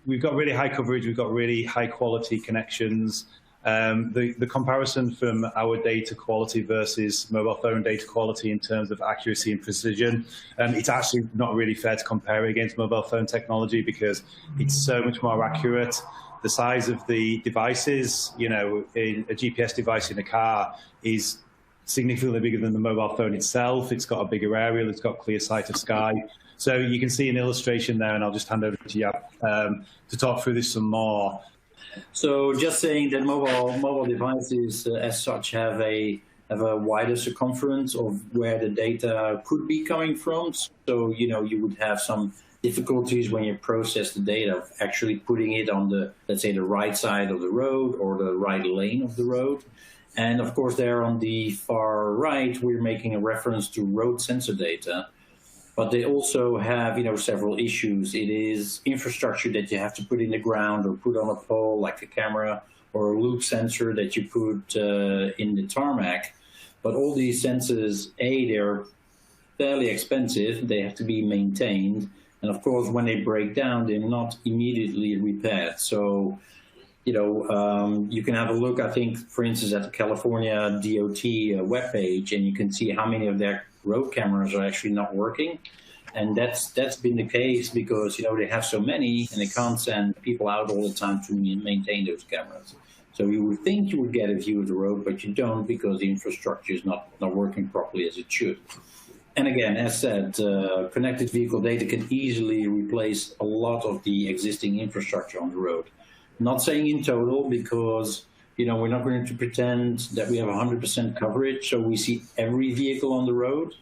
We've got really high coverage, we've got really high quality connections. The comparison from our data quality versus mobile phone data quality in terms of accuracy and precision, it's actually not really fair to compare it against mobile phone technology because it's so much more accurate. The size of the devices, you know, a GPS device in a car is significantly bigger than the mobile phone itself. It's got a bigger aerial, it's got clear sight of sky. So you can see an illustration there, and I'll just hand over to Jaap to talk through this some more. So just saying that mobile devices as such have a wider circumference of where the data could be coming from. So, you know, you would have some difficulties when you process the data of actually putting it on the, let's say, the right side of the road or the right lane of the road. And of course, there on the far right, we're making a reference to road sensor data. But they also have, you know, several issues. It is infrastructure that you have to put in the ground or put on a pole, like a camera or a loop sensor that you put in the tarmac. But all these sensors, they're fairly expensive. They have to be maintained. And of course, when they break down, they're not immediately repaired. So, you know, you can have a look, I think, for instance, at the California DOT webpage, and you can see how many of their road cameras are actually not working. And that's been the case because, you know, they have so many and they can't send people out all the time to maintain those cameras. So you would think you would get a view of the road, but you don't because the infrastructure is not working properly as it should. And again, as said, connected vehicle data can easily replace a lot of the existing infrastructure on the road. Not saying in total because, you know, we're not going to pretend that we have 100% coverage. So we see every vehicle on the road.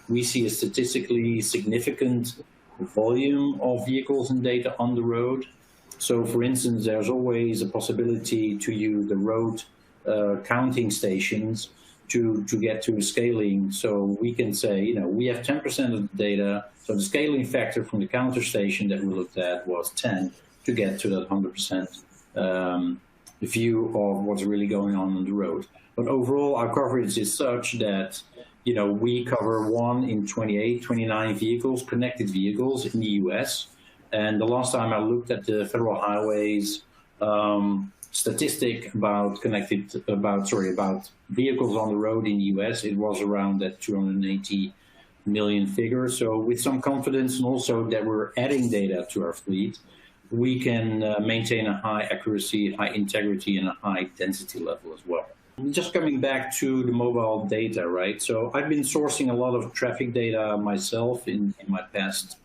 We see a statistically significant volume of vehicles and data on the road. So for instance, there's always a possibility to use the road counting stations to get to scaling. So we can say, you know, we have 10% of the data. So the scaling factor from the counter station that we looked at was 10 to get to that 100% view of what's really going on the road. But overall, our coverage is such that, you know, we cover 1 in 28, 29 vehicles, connected vehicles in the US. And the last time I looked at the federal highways statistic about vehicles on the road in the US, it was around that 280 million figure. So with some confidence, and also that we're adding data to our fleet, we can maintain a high accuracy, high integrity, and a high density level as well. Just coming back to the mobile data, right? So I've been sourcing a lot of traffic data myself in my past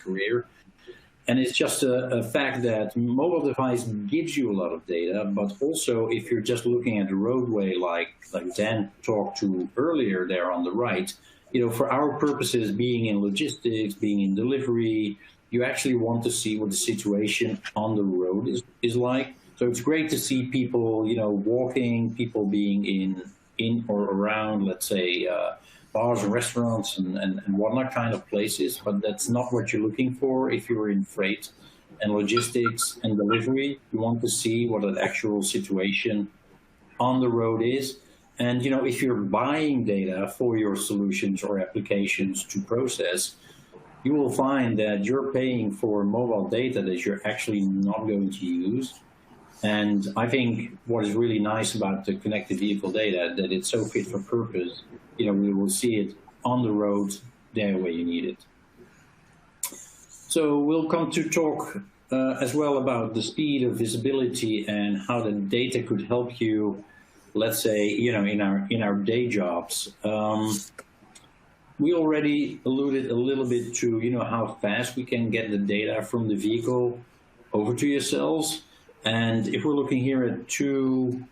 career. And it's just a fact that mobile device gives you a lot of data, but also if you're just looking at the roadway, like Dan talked to earlier there on the right, you know, for our purposes, being in logistics, being in delivery, you actually want to see what the situation on the road is like. So it's great to see people, you know, walking, people being in or around, let's say, bars and restaurants and whatnot kind of places, but that's not what you're looking for if you're in freight and logistics and delivery. You want to see what an actual situation on the road is. And, you know, if you're buying data for your solutions or applications to process, you will find that you're paying for mobile data that you're actually not going to use. And I think what is really nice about the connected vehicle data, that it's so fit for purpose. You know, we will see it on the road there where you need it. So we'll come to talk as well about the speed of visibility and how the data could help you, let's say, you know, in our day jobs. We already alluded a little bit to, you know, how fast we can get the data from the vehicle over to yourselves. And if we're looking here at 2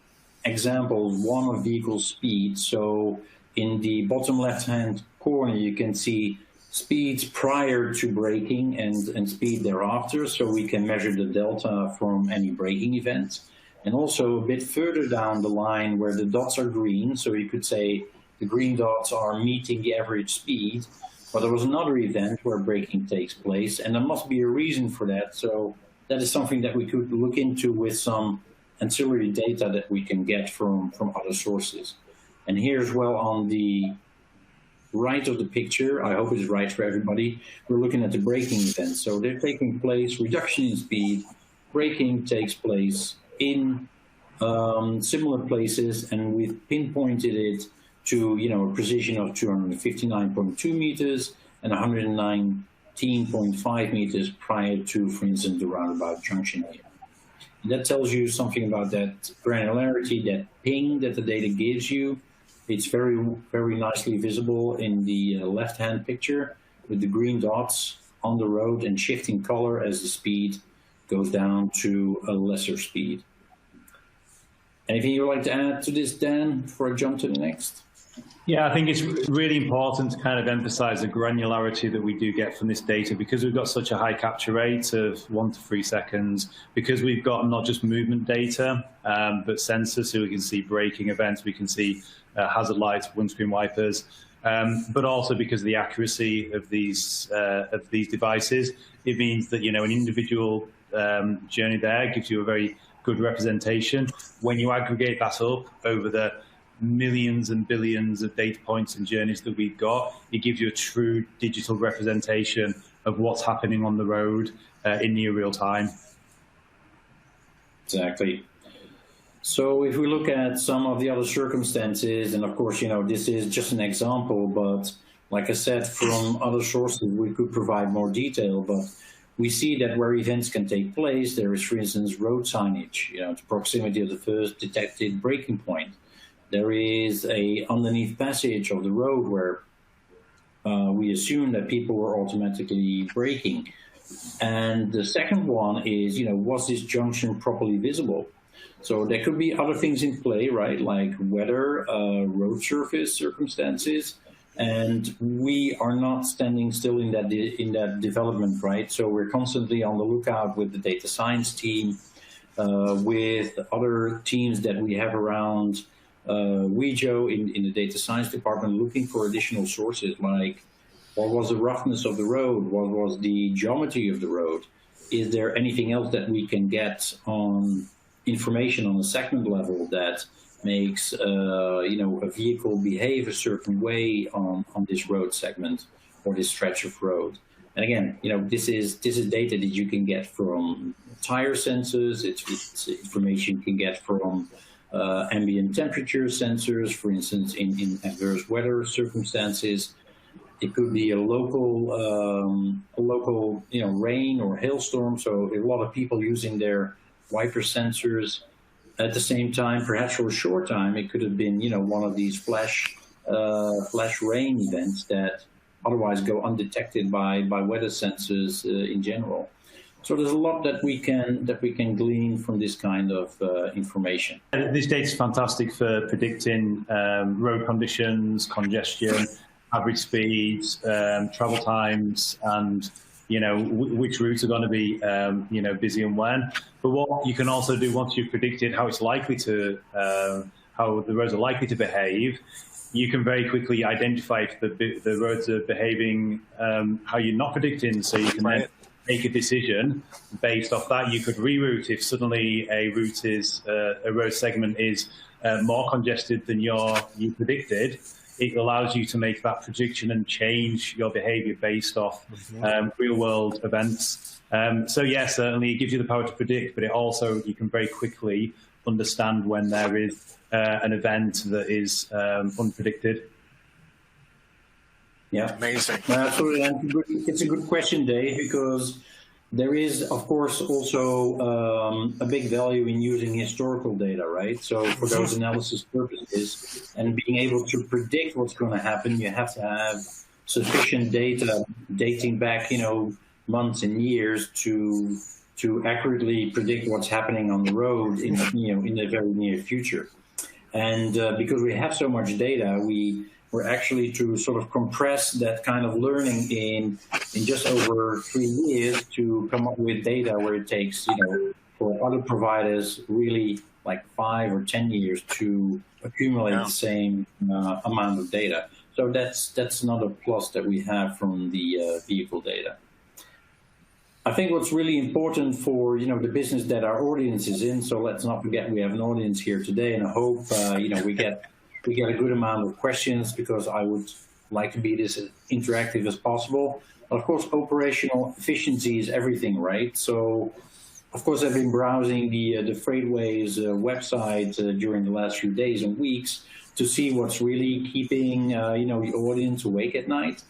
examples, one of vehicle speed. So in the bottom left-hand corner, you can see speeds prior to braking and speed thereafter. So we can measure the delta from any braking event. And also a bit further down the line where the dots are green. So you could say the green dots are meeting the average speed. But there was another event where braking takes place, and there must be a reason for that. So that is something that we could look into with some ancillary data that we can get from other sources. And here as well on the right of the picture, I hope it's right for everybody, we're looking at the braking events. So they're taking place, reduction in speed, braking takes place in similar places, and we've pinpointed it to, you know, a precision of 259.2 meters and 119.5 meters prior to, for instance, the roundabout junction here. That tells you something about that granularity, that ping that the data gives you. It's very, very nicely visible in the left-hand picture with the green dots on the road and shifting color as the speed goes down to a lesser speed. Anything you'd like to add to this, Dan, before I jump to the next? Yeah, I think it's really important to kind of emphasize the granularity that we do get from this data, because we've got such a high capture rate of 1 to 3 seconds, because we've got not just movement data, but sensors, so we can see braking events, we can see hazard lights, windscreen wipers, but also because of the accuracy of these devices. It means that, you know, an individual journey there gives you a very good representation. When you aggregate that up over the millions and billions of data points and journeys that we've got, it gives you a true digital representation of what's happening on the road in near real time. Exactly. So if we look at some of the other circumstances, and of course, you know, this is just an example, but like I said, from other sources, we could provide more detail, but we see that where events can take place, there is, for instance, road signage, you know, the proximity of the first detected braking point. There is a underneath passage of the road where we assume that people were automatically braking. And the second one is, you know, was this junction properly visible? So there could be other things in play, right? Like weather, road surface circumstances. And we are not standing still in that development, right? So we're constantly on the lookout with the data science team, with other teams that we have around Wejo in the data science department, looking for additional sources, like what was the roughness of the road? What was the geometry of the road? Is there anything else that we can get on information on a segment level that makes you know, a vehicle behave a certain way on this road segment or this stretch of road? And again, you know, this is data that you can get from tire sensors. It's information you can get from ambient temperature sensors, for instance, in adverse weather circumstances. It could be a local, you know, rain or hailstorm. So a lot of people using their wiper sensors at the same time. Perhaps for a short time, it could have been, you know, one of these flash rain events that otherwise go undetected by weather sensors in general. So there's a lot that we can glean from this kind of information. This data is fantastic for predicting road conditions, congestion, average speeds, travel times, and, you know, which routes are going to be you know, busy and when. But what you can also do, once you've predicted how it's likely to how the roads are likely to behave, you can very quickly identify if the roads are behaving how you're not predicting, so you can then make a decision based off that. You could reroute if suddenly a road segment is more congested than you predicted. It allows you to make that prediction and change your behavior based off real world events. So yeah, certainly it gives you the power to predict, but it also, you can very quickly understand when there is an event that is unpredicted. Yeah, amazing. Absolutely, and it's a good question, Dave, because there is, of course, also a big value in using historical data, right? So for those analysis purposes and being able to predict what's going to happen, you have to have sufficient data dating back, you know, months and years to accurately predict what's happening on the road in, you know, in the very near future. And because we have so much data, we're actually to sort of compress that kind of learning in just over 3 years to come up with data where it takes, you know, for other providers really like 5 or 10 years to accumulate the same amount of data. So that's another plus that we have from the vehicle data. I think what's really important for, you know, the business that our audience is in, so let's not forget we have an audience here today, and I hope, you know, we get a good amount of questions, because I would like to be as interactive as possible. But of course, operational efficiency is everything, right? So, of course, I've been browsing the Freightways website during the last few days and weeks to see what's really keeping the audience awake at night.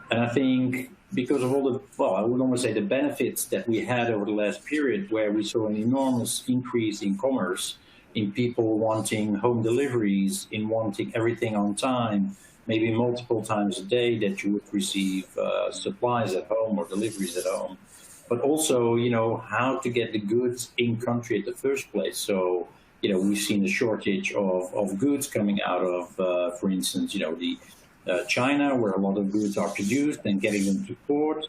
And I think because of all the, well, I would almost say the benefits that we had over the last period, where we saw an enormous increase in commerce, in people wanting home deliveries, in wanting everything on time, maybe multiple times a day that you would receive supplies at home or deliveries at home. But also, how to get the goods in country at the first place. So, we've seen a shortage of goods coming out of, for instance, the China, where a lot of goods are produced, and getting them to port.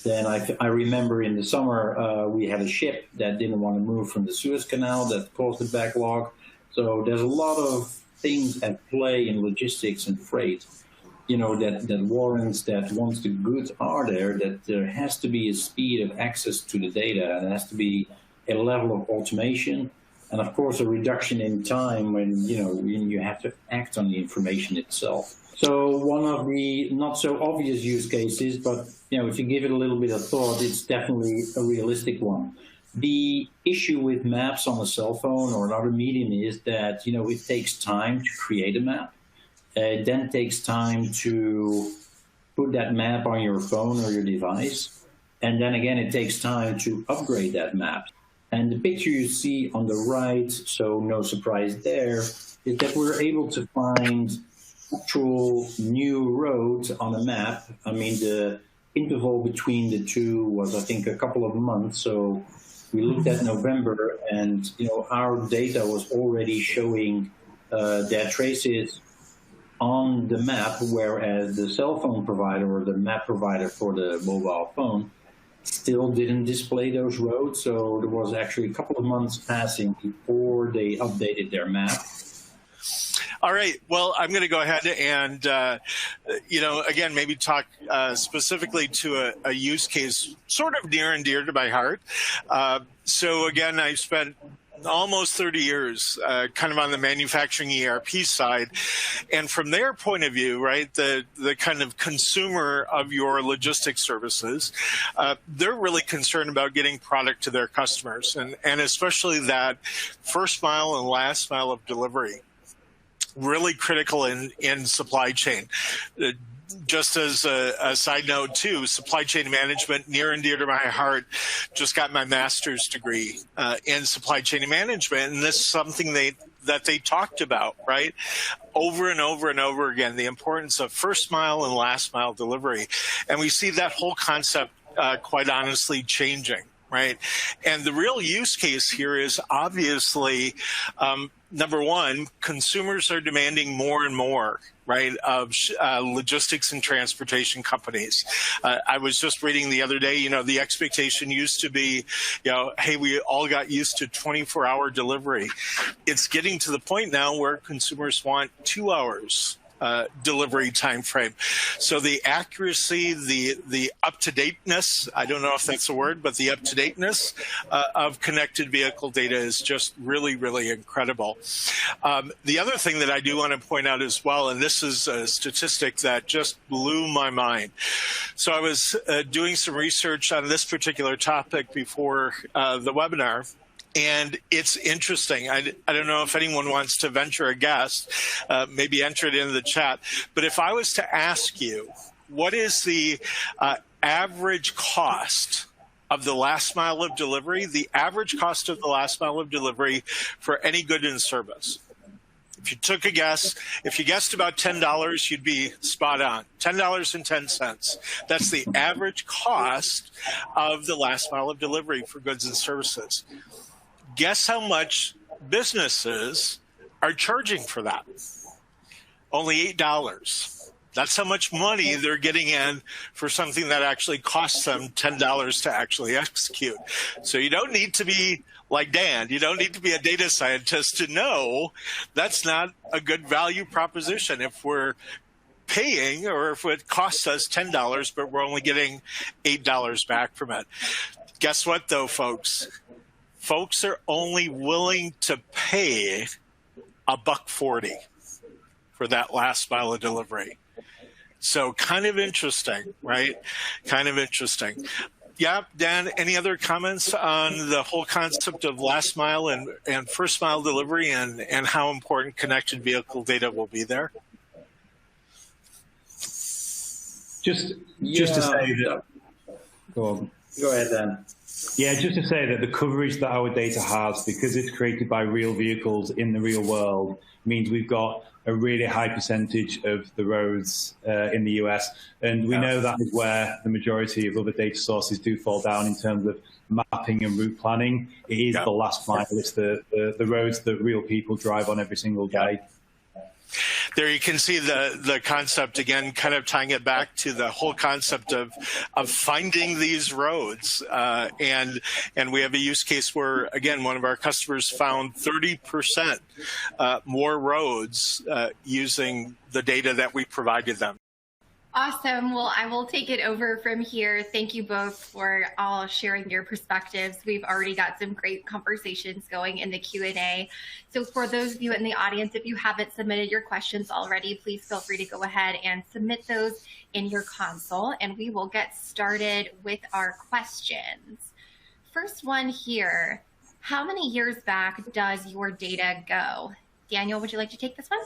Then I remember in the summer, we had a ship that didn't want to move from the Suez Canal that caused a backlog. So there's a lot of things at play in logistics and freight, that warrants that once the goods are there, that there has to be a speed of access to the data, and there has to be a level of automation, and of course a reduction in time when you have to act on the information itself. So one of the not so obvious use cases, but if you give it a little bit of thought, it's definitely a realistic one. The issue with maps on a cell phone or another medium is that it takes time to create a map. It then takes time to put that map on your phone or your device. And then again, it takes time to upgrade that map. And the picture you see on the right, so no surprise there, is that we're able to find actual new roads on a map. I mean, the interval between the two was, I think, a couple of months. So we looked at November, and our data was already showing their traces on the map, whereas the cell phone provider or the map provider for the mobile phone still didn't display those roads. So there was actually a couple of months passing before they updated their map. All right. Well, I'm going to go ahead and, again, maybe talk specifically to a use case sort of near and dear to my heart. So, again, I've spent almost 30 years kind of on the manufacturing ERP side. And from their point of view, right, the kind of consumer of your logistics services, they're really concerned about getting product to their customers, and especially that first mile and last mile of delivery. Really critical in supply chain. Just as a side note too, supply chain management, near and dear to my heart. Just got my master's degree in supply chain management, and this is something that they talked about, right? Over and over and over again, the importance of first mile and last mile delivery. And we see that whole concept quite honestly changing, right? And the real use case here is obviously, number one, consumers are demanding more and more, right, of logistics and transportation companies. I was just reading the other day, the expectation used to be, hey, we all got used to 24-hour delivery. It's getting to the point now where consumers want 2 hours. Delivery time frame. So the accuracy, the up-to-dateness, I don't know if that's a word, but the up-to-dateness of connected vehicle data is just really, really incredible. The other thing that I do want to point out as well, and this is a statistic that just blew my mind. So I was doing some research on this particular topic before the webinar. And it's interesting. I don't know if anyone wants to venture a guess, maybe enter it in the chat. But if I was to ask you, what is the average cost of the last mile of delivery, the average cost of the last mile of delivery for any good and service? If you took a guess, if you guessed about $10, you'd be spot on. $10.10. That's the average cost of the last mile of delivery for goods and services. Guess how much businesses are charging for that? Only $8. That's how much money they're getting in for something that actually costs them $10 to actually execute. So you don't need to be like Dan. You don't need to be a data scientist to know that's not a good value proposition if we're paying, or if it costs us $10, but we're only getting $8 back from it. Guess what, though, folks? Folks are only willing to pay $1.40 for that last mile of delivery. So kind of interesting, right? Kind of interesting. Yeah, Dan, any other comments on the whole concept of last mile and first mile delivery and how important connected vehicle data will be there? Just to say that. Go on. Go ahead, Dan. Yeah, just to say that the coverage that our data has, because it's created by real vehicles in the real world, means we've got a really high percentage of the roads in the US. And we know that is where the majority of other data sources do fall down in terms of mapping and route planning. It is the last mile. It's the roads that real people drive on every single day. There you can see the concept again, kind of tying it back to the whole concept of finding these roads. And we have a use case where, again, one of our customers found 30% more roads using the data that we provided them. Awesome. Well, I will take it over from here. Thank you both for all sharing your perspectives. We've already got some great conversations going in the Q&A. So for those of you in the audience, if you haven't submitted your questions already, please feel free to go ahead and submit those in your console, and we will get started with our questions. First one here, how many years back does your data go? Daniel, would you like to take this one?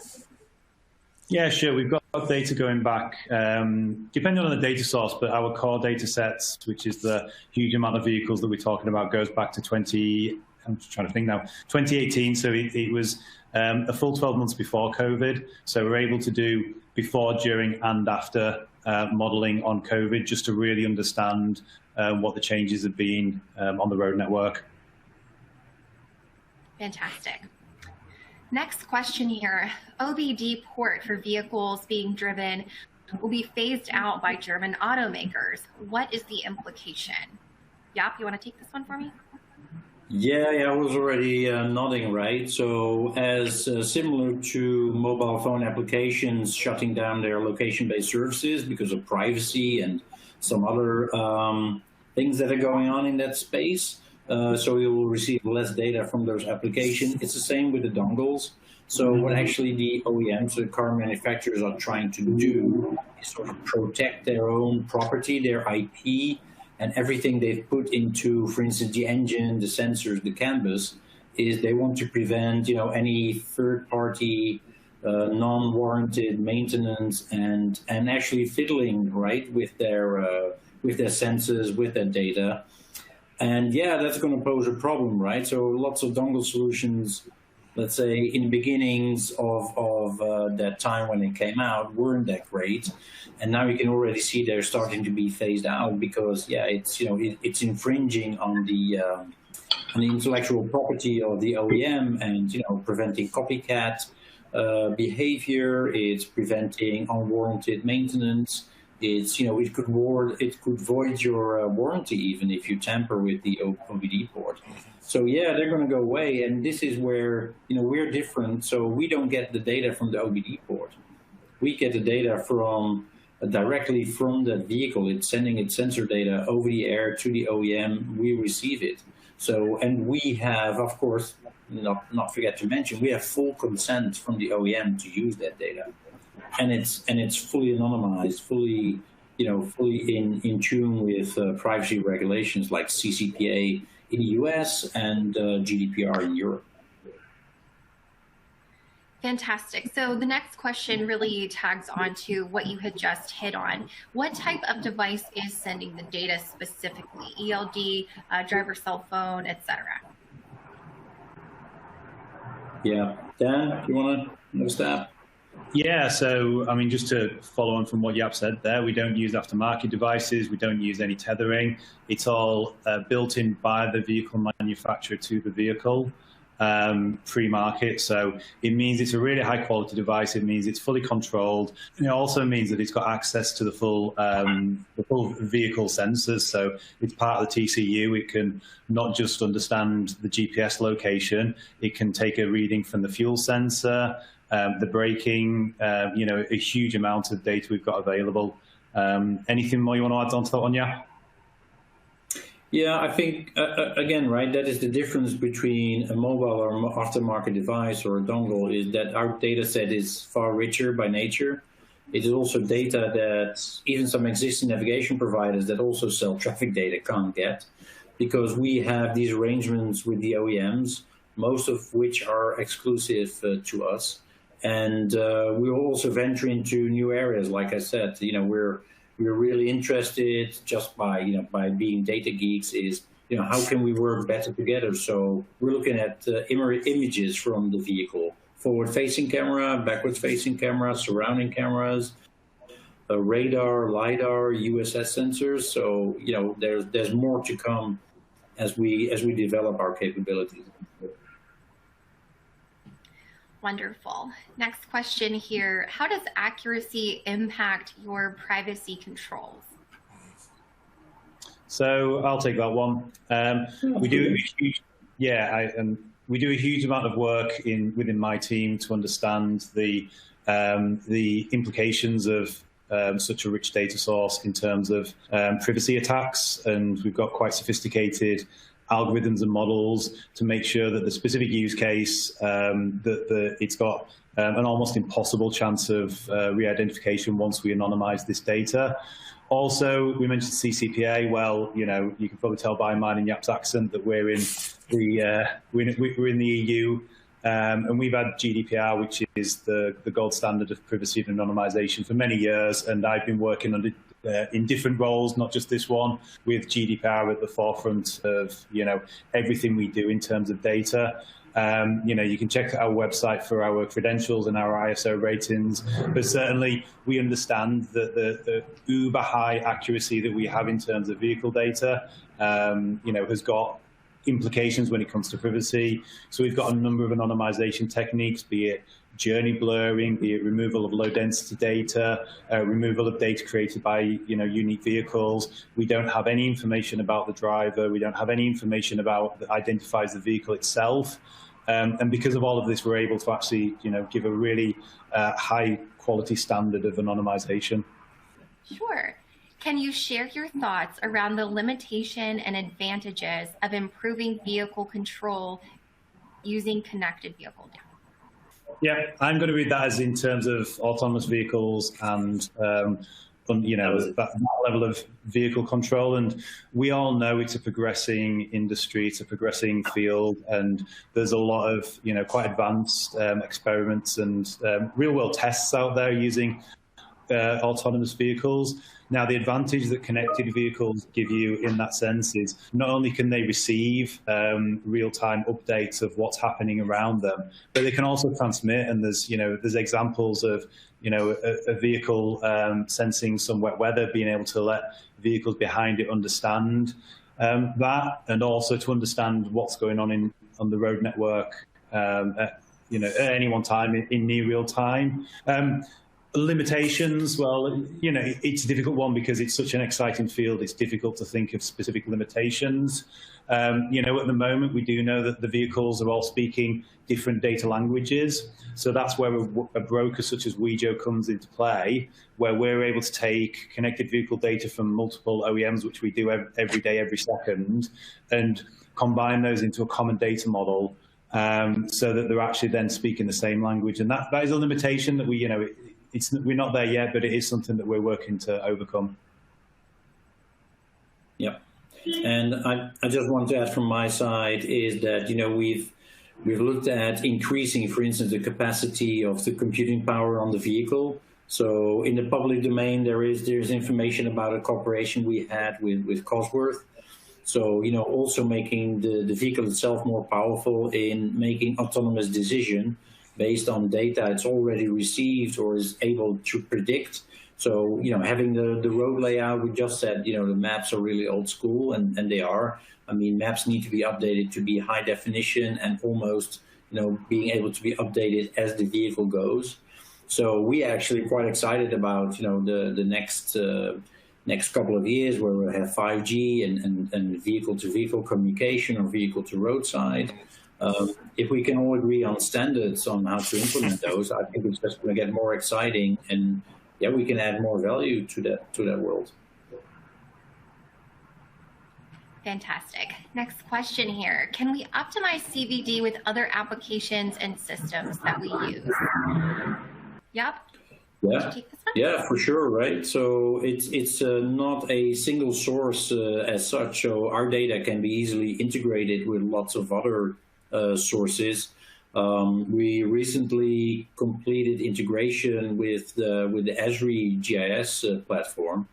Yeah, sure. We've got data going back, depending on the data source, but our core data sets, which is the huge amount of vehicles that we're talking about, goes back to 2018. So it was a full 12 months before COVID. So we're able to do before, during, and after modeling on COVID, just to really understand what the changes have been on the road network. Fantastic. Next question here. OBD port for vehicles being driven will be phased out by German automakers. What is the implication? Jaap, you want to take this one for me? Yeah, I was already nodding, right? So as similar to mobile phone applications shutting down their location-based services because of privacy and some other things that are going on in that space, so you will receive less data from those applications. It's the same with the dongles. So what actually the OEMs, the car manufacturers, are trying to do is sort of protect their own property, their IP, and everything they've put into, for instance, the engine, the sensors, the canvas, is they want to prevent, any third-party, non-warranted maintenance and actually fiddling, right, with their senses, with their data. And yeah, that's going to pose a problem, right? So lots of dongle solutions, let's say in the beginnings of that time when it came out, weren't that great. And now you can already see they're starting to be phased out because, yeah, it's, it's infringing on the intellectual property of the OEM and, preventing copycat behavior. It's preventing unwarranted maintenance. It's, it could void your warranty even if you tamper with the OBD port. So yeah, they're going to go away, and this is where we're different. So we don't get the data from the OBD port. We get the data from directly from that vehicle. It's sending its sensor data over the air to the OEM. We receive it. So, and we have, of course, not forget to mention, we have full consent from the OEM to use that data. And it's fully anonymized, fully in tune with privacy regulations like CCPA in the US and GDPR in Europe. Fantastic. So the next question really tags on to what you had just hit on. What type of device is sending the data specifically? ELD, driver cell phone, etc. Yeah, Dan, you want to have a stab? Yeah, so I mean, just to follow on from what Jaap said there, we don't use aftermarket devices, we don't use any tethering. It's all built in by the vehicle manufacturer to the vehicle, pre-market. So it means it's a really high quality device. It means it's fully controlled. And it also means that it's got access to the full vehicle sensors. So it's part of the TCU. It can not just understand the GPS location, it can take a reading from the fuel sensor, the braking, a huge amount of data we've got available. Anything more you want to add on to that one, yeah? Yeah, I think, again, right, that is the difference between a mobile or aftermarket device or a dongle, is that our data set is far richer by nature. it is also data that even some existing navigation providers that also sell traffic data can't get, because we have these arrangements with the OEMs, most of which are exclusive to us. And we will also venture into new areas. Like I said, we're really interested, just by being data geeks, is how can we work better together? So we're looking at images from the vehicle, forward-facing camera, backwards-facing camera, surrounding cameras, radar, LiDAR, USS sensors. So there's more to come as we develop our capabilities. Wonderful. Next question here. How does accuracy impact your privacy controls? So I'll take that one. We do a huge amount of work within my team to understand the implications of such a rich data source in terms of privacy attacks, and we've got quite sophisticated algorithms and models to make sure that the specific use case, that it's got an almost impossible chance of re-identification once we anonymize this data. Also, we mentioned CCPA. Well, you can probably tell by mine and Jaap's accent that we're in the EU, and we've had GDPR, which is the gold standard of privacy and anonymization, for many years. And I've been working on it in different roles, not just this one, with GDPR at the forefront of everything we do in terms of data. You can check our website for our credentials and our ISO ratings, but certainly we understand that the uber high accuracy that we have in terms of vehicle data, has got implications when it comes to privacy. So we've got a number of anonymization techniques, be it journey blurring, be it removal of low density data, removal of data created by unique vehicles. We don't have any information about the driver. We don't have any information that identifies the vehicle itself. And because of all of this, we're able to actually give a really high quality standard of anonymization. Sure. Can you share your thoughts around the limitation and advantages of improving vehicle control using connected vehicle data? Yeah, I'm going to read that as in terms of autonomous vehicles and that level of vehicle control. And we all know it's a progressing industry, it's a progressing field, and there's a lot of quite advanced experiments and real world tests out there using autonomous vehicles. Now, the advantage that connected vehicles give you in that sense is not only can they receive real-time updates of what's happening around them, but they can also transmit. And there's examples of a vehicle sensing some wet weather, being able to let vehicles behind it understand that, and also to understand what's going on the road network at any one time in near real time. Limitations, well, it's a difficult one because it's such an exciting field. It's difficult to think of specific limitations. At the moment, we do know that the vehicles are all speaking different data languages. So that's where a broker such as Wejo comes into play, where we're able to take connected vehicle data from multiple OEMs, which we do every day, every second, and combine those into a common data model so that they're actually then speaking the same language. And that is a limitation that we're not there yet, but it is something that we're working to overcome. Yeah, and I just want to add from my side is that we've looked at increasing, for instance, the capacity of the computing power on the vehicle. So in the public domain, there's information about a cooperation we had with Cosworth. So also making the vehicle itself more powerful in making autonomous decision based on data it's already received or is able to predict. So, having the road layout, we just said, the maps are really old school, and they are. I mean, maps need to be updated to be high definition and almost, being able to be updated as the vehicle goes. So we are actually quite excited about, the next couple of years where we'll have 5G and vehicle-to-vehicle communication or vehicle-to-roadside. If we can all agree on standards on how to implement those, I think it's just going to get more exciting, and we can add more value to that world. Fantastic. Next question here. Can we optimize CVD with other applications and systems that we use? Yep. Yeah. Did you take this one? Yeah, for sure, right? So it's not a single source as such. So our data can be easily integrated with lots of other sources. We recently completed integration with the Esri GIS platform.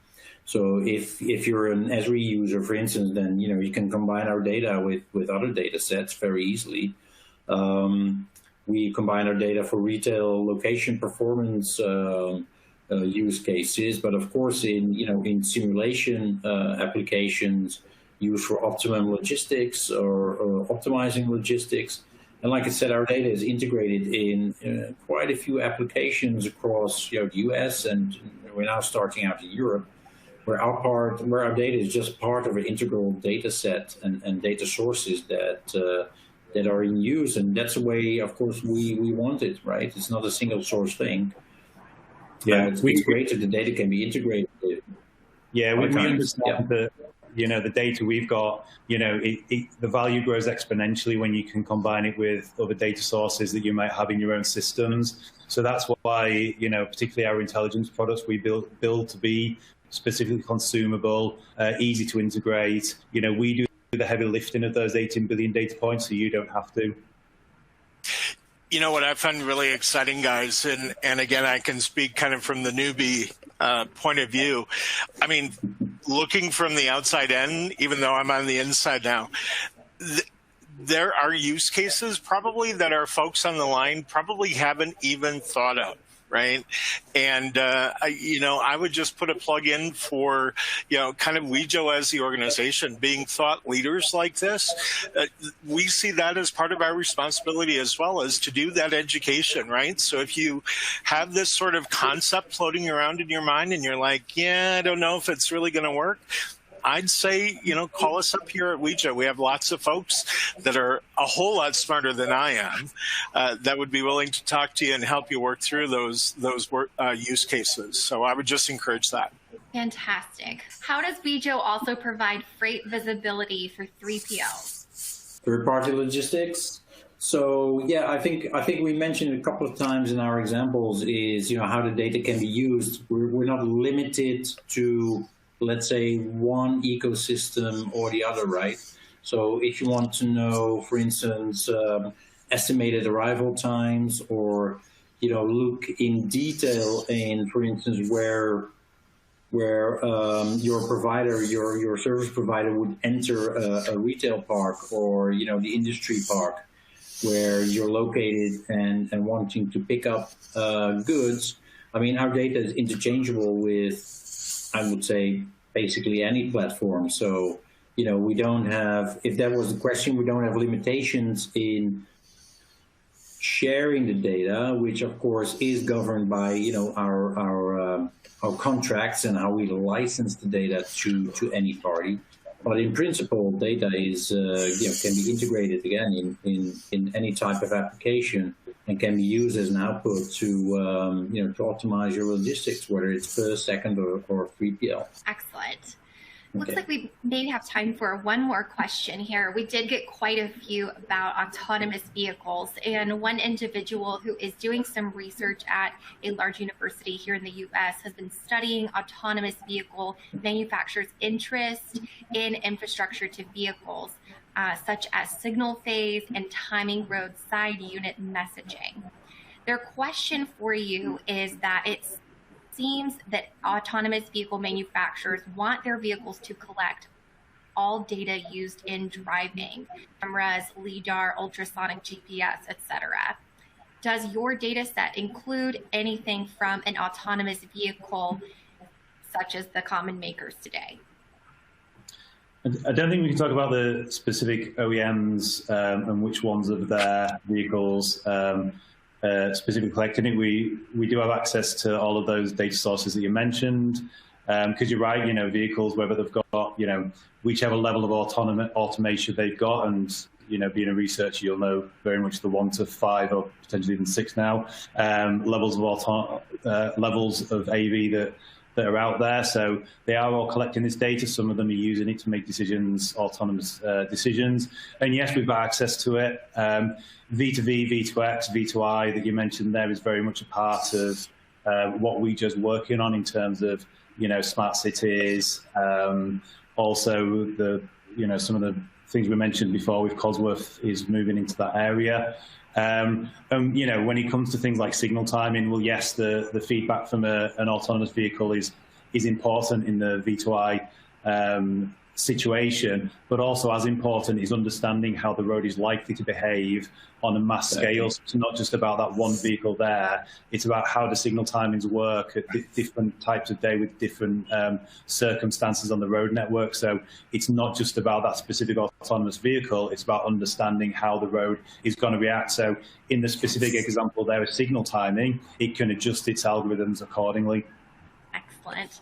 So if you're an Esri user, for instance, then you can combine our data with other data sets very easily. We combine our data for retail location performance use cases, but of course in simulation applications used for optimum logistics or optimizing logistics. And like I said, our data is integrated in quite a few applications across the US, and we're now starting out in Europe, where our data is just part of an integral data set and data sources that are in use, and that's the way, of course, we want it, right? It's not a single source thing. Yeah, it's great that the data can be integrated. Yeah, we understand that. The data we've got, the value grows exponentially when you can combine it with other data sources that you might have in your own systems. So that's why, particularly our intelligence products, we build to be specifically consumable, easy to integrate. We do the heavy lifting of those 18 billion data points, so you don't have to. What I find really exciting, guys, and again, I can speak kind of from the newbie point of view. I mean, looking from the outside in, even though I'm on the inside now, there are use cases probably that our folks on the line probably haven't even thought of. Right. And, I would just put a plug in for, kind of Wejo as the organization being thought leaders like this. We see that as part of our responsibility as well, as to do that education. Right. So if you have this sort of concept floating around in your mind and you're like, yeah, I don't know if it's really going to work, I'd say, call us up here at Wejo. We have lots of folks that are a whole lot smarter than I am that would be willing to talk to you and help you work through those use cases. So I would just encourage that. Fantastic. How does Wejo also provide freight visibility for 3PLs? Third-party logistics. So yeah, I think we mentioned a couple of times in our examples is how the data can be used. We're not limited to, let's say, one ecosystem or the other, right? So if you want to know, for instance, estimated arrival times, or look in detail in, for instance, where your provider, your service provider would enter a retail park, or the industry park where you're located and wanting to pick up goods. I mean, our data is interchangeable with, I would say, basically any platform. So, we don't have, if that was the question, we don't have limitations in sharing the data, which of course is governed by, our contracts and how we license the data to any party. But in principle, data is, can be integrated again in any type of application, and can be used as an output to optimize your logistics, whether it's first, second, or 3PL. Excellent. Looks like we may have time for one more question here. We did get quite a few about autonomous vehicles, and one individual who is doing some research at a large university here in the US has been studying autonomous vehicle manufacturers' interest in infrastructure to vehicles, such as signal phase and timing roadside unit messaging. Their question for you is that it seems that autonomous vehicle manufacturers want their vehicles to collect all data used in driving, cameras, LIDAR, ultrasonic GPS, etc. Does your data set include anything from an autonomous vehicle, such as the common makers today? I don't think we can talk about the specific OEMs and which ones of their vehicles specifically collecting it. We do have access to all of those data sources that you mentioned, because you're right, vehicles, whether they've got, whichever level of automation they've got, and, being a researcher, you'll know very much the 1 to 5 or potentially even 6 now, levels of AV that are out there. So they are all collecting this data. Some of them are using it to make autonomous decisions. And yes, we've got access to it. V2V, V2X, V2I that you mentioned there is very much a part of what we just working on in terms of, smart cities, also some of the things we mentioned before with Cosworth is moving into that area. When it comes to things like signal timing, well, yes, the feedback from an autonomous vehicle is important in the V2I situation, but also as important is understanding how the road is likely to behave on a mass scale. So it's not just about that one vehicle there, it's about how the signal timings work at different types of day with different circumstances on the road network. So it's not just about that specific autonomous vehicle, it's about understanding how the road is going to react. So in the specific example there of signal timing, it can adjust its algorithms accordingly. Excellent.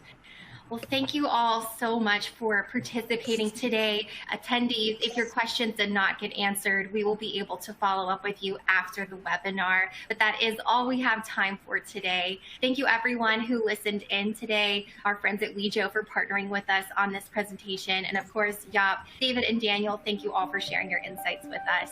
Well, thank you all so much for participating today. Attendees, if your questions did not get answered, we will be able to follow up with you after the webinar. But that is all we have time for today. Thank you everyone who listened in today, our friends at Wejo for partnering with us on this presentation. And of course, Jaap, David, and Daniel, thank you all for sharing your insights with us.